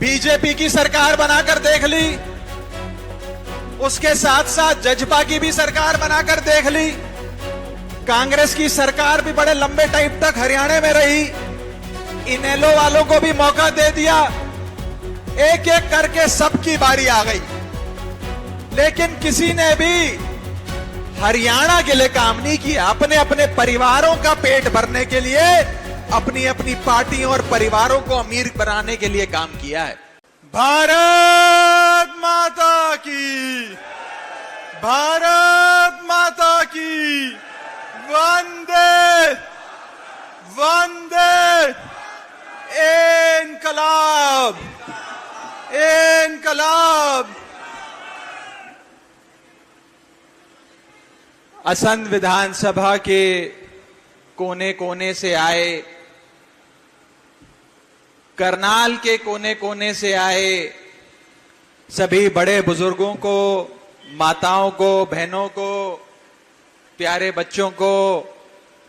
BJP की सरकार बनाकर देख ली, उसके साथ साथ जजपा की भी सरकार बनाकर देख ली, कांग्रेस की सरकार भी बड़े लंबे टाइम तक हरियाणा में रही, इनेलो वालों को भी मौका दे दिया, एक एक करके सबकी बारी आ गई, लेकिन किसी ने भी हरियाणा के लिए काम नहीं किया। अपने अपने परिवारों का पेट भरने के लिए, अपनी अपनी पार्टियों और परिवारों को अमीर बनाने के लिए काम किया है। भारत माता की, भारत माता की, वंदे वंदे इनकलाब, इनकलाब। असंध विधानसभा के कोने कोने से आए, करनाल के कोने कोने से आए सभी बड़े बुजुर्गों को, माताओं को, बहनों को, प्यारे बच्चों को,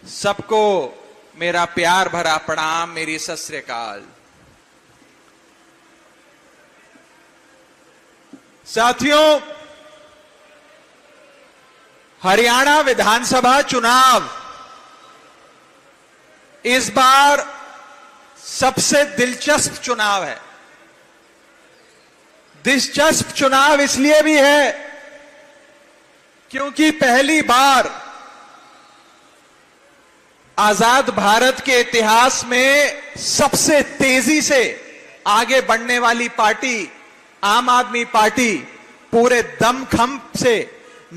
सबको मेरा प्यार भरा प्रणाम, मेरी सत श्री अकाल। साथियों, हरियाणा विधानसभा चुनाव इस बार सबसे दिलचस्प चुनाव है। दिलचस्प चुनाव इसलिए भी है क्योंकि पहली बार आजाद भारत के इतिहास में सबसे तेजी से आगे बढ़ने वाली पार्टी आम आदमी पार्टी पूरे दमखम से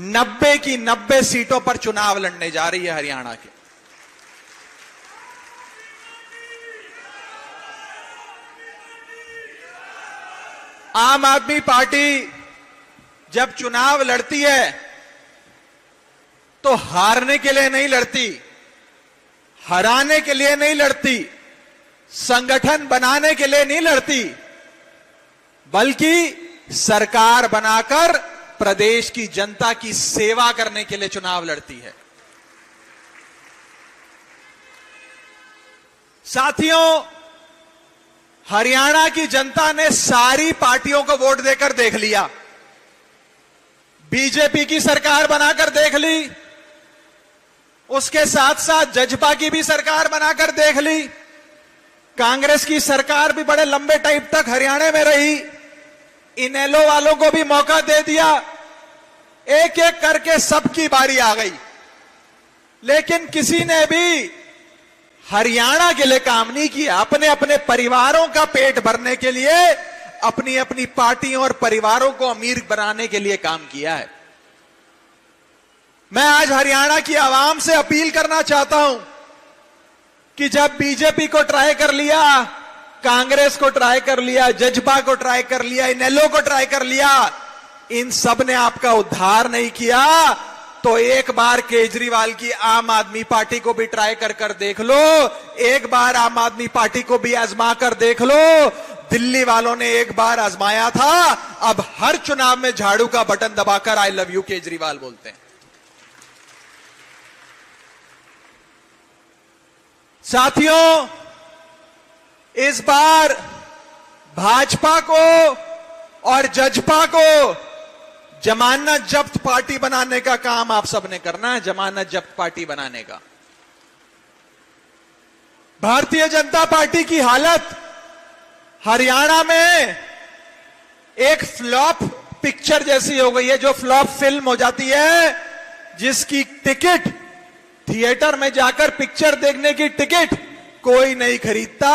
90 की 90 सीटों पर चुनाव लड़ने जा रही है हरियाणा के। आम आदमी पार्टी जब चुनाव लड़ती है तो हारने के लिए नहीं लड़ती, हराने के लिए नहीं लड़ती, संगठन बनाने के लिए नहीं लड़ती, बल्कि सरकार बनाकर प्रदेश की जनता की सेवा करने के लिए चुनाव लड़ती है। साथियों, हरियाणा की जनता ने सारी पार्टियों को वोट देकर देख लिया। बीजेपी की सरकार बनाकर देख ली, उसके साथ साथ जजपा की भी सरकार बनाकर देख ली, कांग्रेस की सरकार भी बड़े लंबे टाइम तक हरियाणा में रही, इनेलो वालों को भी मौका दे दिया, एक एक करके सबकी बारी आ गई, लेकिन किसी ने भी हरियाणा के लिए काम नहीं किया। अपने अपने परिवारों का पेट भरने के लिए, अपनी अपनी पार्टियों और परिवारों को अमीर बनाने के लिए काम किया है। मैं आज हरियाणा की आवाम से अपील करना चाहता हूं कि जब बीजेपी को ट्राई कर लिया, कांग्रेस को ट्राई कर लिया, जजपा को ट्राई कर लिया, इनेलो को ट्राई कर लिया, इन सब ने आपका उद्धार नहीं किया, तो एक बार केजरीवाल की आम आदमी पार्टी को भी ट्राई कर देख लो, एक बार आम आदमी पार्टी को भी आजमा कर देख लो। दिल्ली वालों ने एक बार आजमाया था, अब हर चुनाव में झाड़ू का बटन दबाकर आई लव यू केजरीवाल बोलते हैं। साथियों, इस बार भाजपा को और जजपा को जमानत जब्त पार्टी बनाने का काम आप सबने करना है। जमानत जब्त पार्टी बनाने का। भारतीय जनता पार्टी की हालत हरियाणा में एक फ्लॉप पिक्चर जैसी हो गई है, जो फ्लॉप फिल्म हो जाती है, जिसकी टिकट थिएटर में जाकर पिक्चर देखने की टिकट कोई नहीं खरीदता,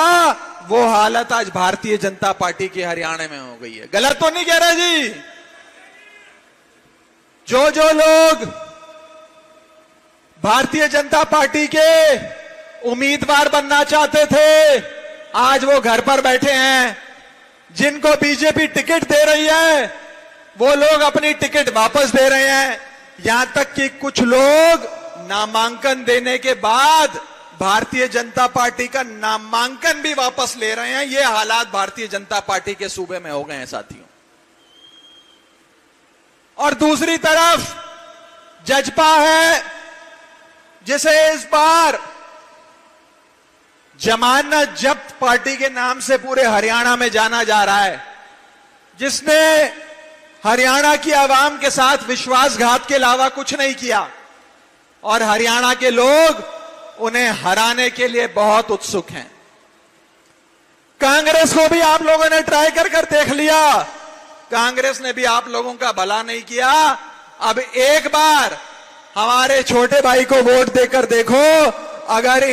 वो हालत आज भारतीय जनता पार्टी की हरियाणा में हो गई है। गलत तो नहीं कह रहा जी? जो लोग भारतीय जनता पार्टी के उम्मीदवार बनना चाहते थे, आज वो घर पर बैठे हैं। जिनको बीजेपी टिकट दे रही है, वो लोग अपनी टिकट वापस दे रहे हैं। यहां तक कि कुछ लोग नामांकन देने के बाद भारतीय जनता पार्टी का नामांकन भी वापस ले रहे हैं। ये हालात भारतीय जनता पार्टी के सूबे में हो गए हैं साथियों। और दूसरी तरफ जजपा है, जिसे इस बार जमानत जब्त पार्टी के नाम से पूरे हरियाणा में जाना जा रहा है, जिसने हरियाणा की आवाम के साथ विश्वासघात के अलावा कुछ नहीं किया और हरियाणा के लोग उन्हें हराने के लिए बहुत उत्सुक हैं। कांग्रेस को भी आप लोगों ने ट्राई कर देख लिया, कांग्रेस ने भी आप लोगों का भला नहीं किया। अब एक बार हमारे छोटे भाई को वोट देकर देखो, अगर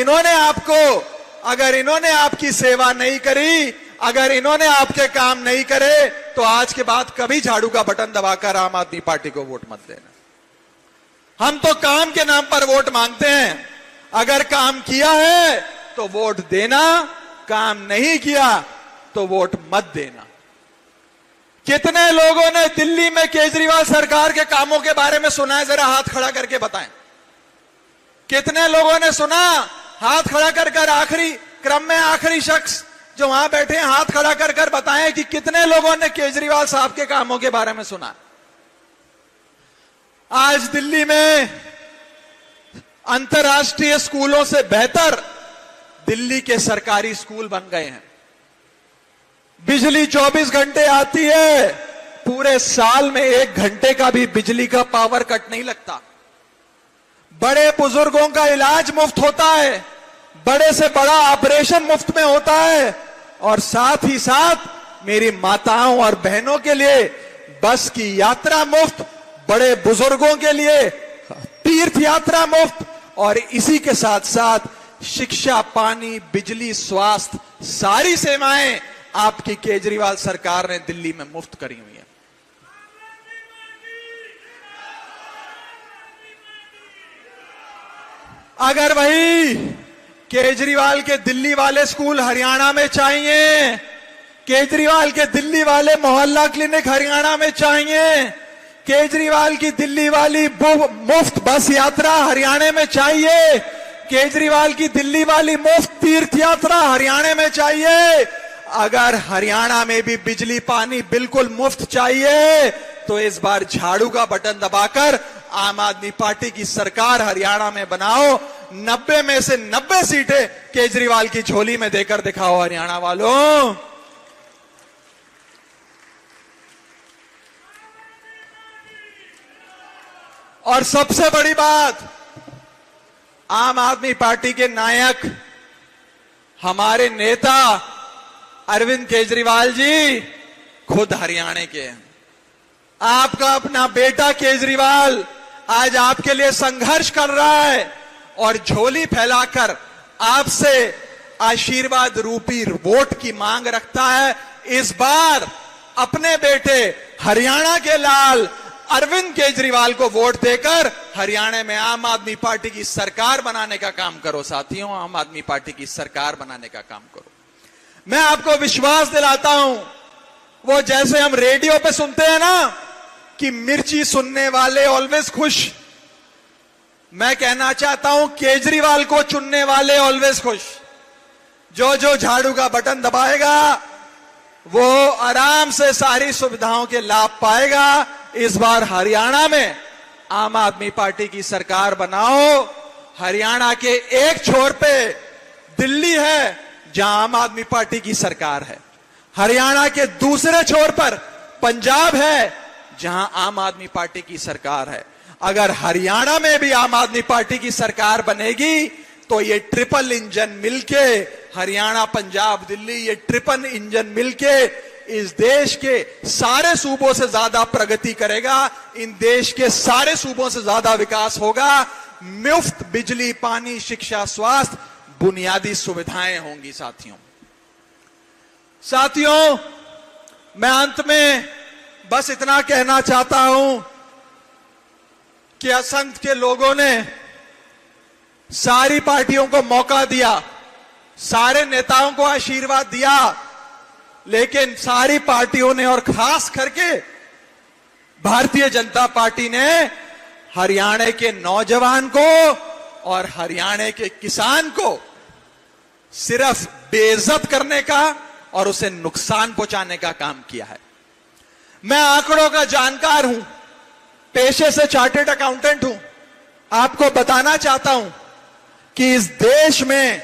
इन्होंने आपकी सेवा नहीं करी, अगर इन्होंने आपके काम नहीं करे, तो आज के बाद कभी झाड़ू का बटन दबाकर आम आदमी पार्टी को वोट मत देना। हम तो काम के नाम पर वोट मांगते हैं, अगर काम किया है तो वोट देना, काम नहीं किया तो वोट मत देना। कितने लोगों ने दिल्ली में केजरीवाल सरकार के कामों के बारे में सुना है? जरा हाथ खड़ा करके बताएं। कितने लोगों ने सुना? हाथ खड़ा कर आखिरी क्रम में आखिरी शख्स जो वहां बैठे हैं, हाथ खड़ा कर बताएं कि कितने लोगों ने केजरीवाल साहब के कामों के बारे में सुना। आज दिल्ली में अंतर्राष्ट्रीय स्कूलों से बेहतर दिल्ली के सरकारी स्कूल बन गए हैं। बिजली 24 घंटे आती है, पूरे साल में 1 घंटे का भी बिजली का पावर कट नहीं लगता। बड़े बुजुर्गों का इलाज मुफ्त होता है, बड़े से बड़ा ऑपरेशन मुफ्त में होता है, और साथ ही साथ मेरी माताओं और बहनों के लिए बस की यात्रा मुफ्त, बड़े बुजुर्गों के लिए तीर्थ यात्रा मुफ्त, और इसी के साथ साथ शिक्षा, पानी, बिजली, स्वास्थ्य, सारी सेवाएं आपकी केजरीवाल सरकार ने दिल्ली में मुफ्त करी हुई है। अगर वही केजरीवाल के दिल्ली वाले स्कूल हरियाणा में चाहिए, केजरीवाल के दिल्ली वाले मोहल्ला क्लिनिक हरियाणा में चाहिए, केजरीवाल की दिल्ली वाली मुफ्त बस यात्रा हरियाणा में चाहिए, केजरीवाल की दिल्ली वाली मुफ्त तीर्थ यात्रा हरियाणा में चाहिए, अगर हरियाणा में भी बिजली पानी बिल्कुल मुफ्त चाहिए, तो इस बार झाड़ू का बटन दबाकर आम आदमी पार्टी की सरकार हरियाणा में बनाओ। 90 में से 90 सीटें केजरीवाल की झोली में देकर दिखाओ हरियाणा वालों। और सबसे बड़ी बात, आम आदमी पार्टी के नायक, हमारे नेता अरविंद केजरीवाल जी खुद हरियाणा के हैं। आपका अपना बेटा केजरीवाल आज आपके लिए संघर्ष कर रहा है और झोली फैलाकर आपसे आशीर्वाद रूपी वोट की मांग रखता है। इस बार अपने बेटे हरियाणा के लाल अरविंद केजरीवाल को वोट देकर हरियाणा में आम आदमी पार्टी की सरकार बनाने का काम करो साथियों, आम आदमी पार्टी की सरकार बनाने का काम करो। मैं आपको विश्वास दिलाता हूं, वो जैसे हम रेडियो पे सुनते हैं ना कि मिर्ची सुनने वाले ऑलवेज खुश, मैं कहना चाहता हूं केजरीवाल को चुनने वाले ऑलवेज खुश। जो झाड़ू का बटन दबाएगा वो आराम से सारी सुविधाओं के लाभ पाएगा। इस बार हरियाणा में आम आदमी पार्टी की सरकार बनाओ। हरियाणा के एक छोर पे दिल्ली है जहां आम आदमी पार्टी की सरकार है, हरियाणा के दूसरे छोर पर पंजाब है जहां आम आदमी पार्टी की सरकार है। अगर हरियाणा में भी आम आदमी पार्टी की सरकार बनेगी तो ये ट्रिपल इंजन मिलके, हरियाणा, पंजाब, दिल्ली, ये ट्रिपल इंजन मिलके इस देश के सारे सूबों से ज्यादा प्रगति करेगा, इन देश के सारे सूबों से ज्यादा विकास होगा। मुफ्त बिजली, पानी, शिक्षा, स्वास्थ्य, बुनियादी सुविधाएं होंगी। साथियों, मैं अंत में बस इतना कहना चाहता हूं कि असंध के लोगों ने सारी पार्टियों को मौका दिया, सारे नेताओं को आशीर्वाद दिया, लेकिन सारी पार्टियों ने और खास करके भारतीय जनता पार्टी ने हरियाणा के नौजवान को और हरियाणा के किसान को सिर्फ बेइज्जत करने का और उसे नुकसान पहुंचाने का काम किया है। मैं आंकड़ों का जानकार हूं, पेशे से चार्टर्ड अकाउंटेंट हूं। आपको बताना चाहता हूं कि इस देश में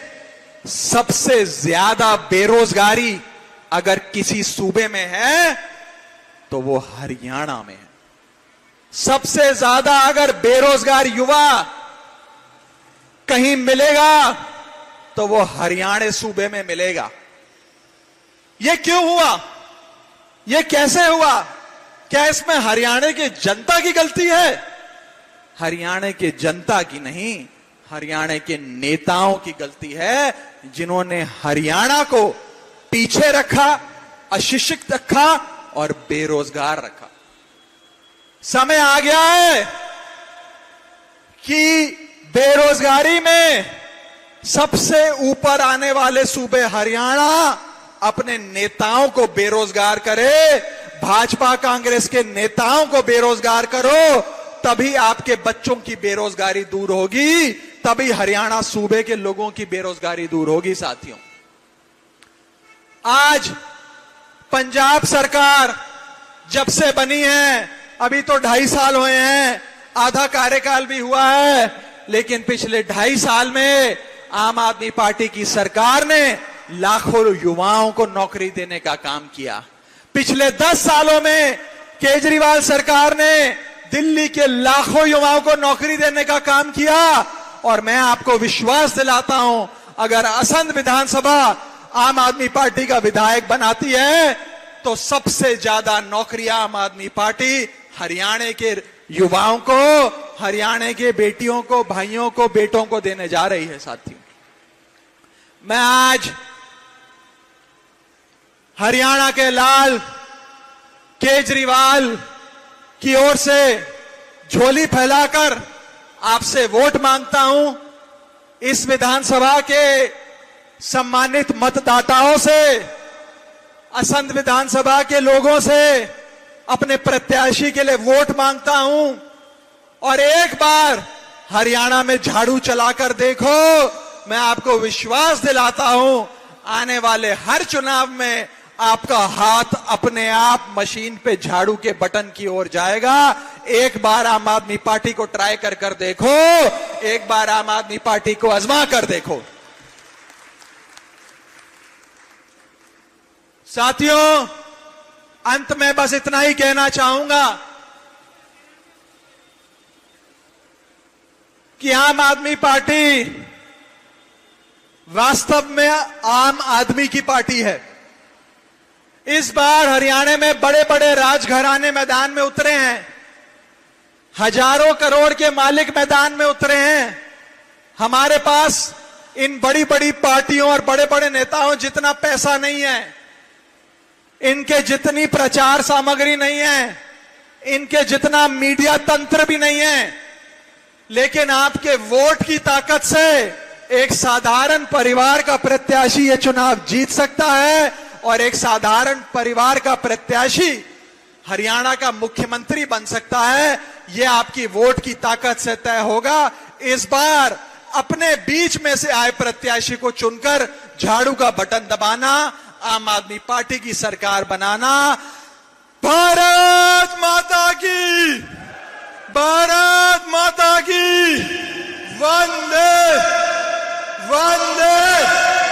सबसे ज्यादा बेरोजगारी अगर किसी सूबे में है तो वो हरियाणा में है। सबसे ज्यादा अगर बेरोजगार युवा कहीं मिलेगा तो वो हरियाणा सूबे में मिलेगा। ये क्यों हुआ? ये कैसे हुआ? क्या इसमें हरियाणा की जनता की गलती है? हरियाणा की जनता की नहीं, हरियाणा के नेताओं की गलती है, जिन्होंने हरियाणा को पीछे रखा, अशिक्षित रखा और बेरोजगार रखा। समय आ गया है कि बेरोजगारी में सबसे ऊपर आने वाले सूबे हरियाणा अपने नेताओं को बेरोजगार करे। भाजपा कांग्रेस के नेताओं को बेरोजगार करो, तभी आपके बच्चों की बेरोजगारी दूर होगी, तभी हरियाणा सूबे के लोगों की बेरोजगारी दूर होगी। साथियों, आज पंजाब सरकार जब से बनी है, अभी तो 2.5 साल हुए हैं, आधा कार्यकाल भी हुआ है, लेकिन पिछले 2.5 साल में आम आदमी पार्टी की सरकार ने लाखों युवाओं को नौकरी देने का काम किया। पिछले 10 सालों में केजरीवाल सरकार ने दिल्ली के लाखों युवाओं को नौकरी देने का काम किया। और मैं आपको विश्वास दिलाता हूं, अगर असंध विधानसभा आम आदमी पार्टी का विधायक बनाती है तो सबसे ज्यादा नौकरियां आम आदमी पार्टी हरियाणा के युवाओं को, हरियाणा के बेटियों को, भाइयों को, बेटों को देने जा रही है। साथियों, मैं आज हरियाणा के लाल केजरीवाल की ओर से झोली फैलाकर आपसे वोट मांगता हूं। इस विधानसभा के सम्मानित मतदाताओं से, असंध विधानसभा के लोगों से अपने प्रत्याशी के लिए वोट मांगता हूं। और एक बार हरियाणा में झाड़ू चलाकर देखो, मैं आपको विश्वास दिलाता हूं, आने वाले हर चुनाव में आपका हाथ अपने आप मशीन पे झाड़ू के बटन की ओर जाएगा। एक बार आम आदमी पार्टी को ट्राई कर देखो, एक बार आम आदमी पार्टी को आजमा कर देखो। साथियों, अंत में बस इतना ही कहना चाहूंगा कि आम आदमी पार्टी वास्तव में आम आदमी की पार्टी है। इस बार हरियाणा में बड़े बड़े राजघराने मैदान में उतरे हैं, हजारों करोड़ के मालिक मैदान में उतरे हैं। हमारे पास इन बड़ी बड़ी पार्टियों और बड़े बड़े नेताओं जितना पैसा नहीं है, इनके जितनी प्रचार सामग्री नहीं है, इनके जितना मीडिया तंत्र भी नहीं है, लेकिन आपके वोट की ताकत से एक साधारण परिवार का प्रत्याशी ये चुनाव जीत सकता है। और एक साधारण परिवार का प्रत्याशी हरियाणा का मुख्यमंत्री बन सकता है। यह आपकी वोट की ताकत से तय होगा। इस बार अपने बीच में से आए प्रत्याशी को चुनकर झाड़ू का बटन दबाना, आम आदमी पार्टी की सरकार बनाना। भारत माता की, भारत माता की, वंदे वंदे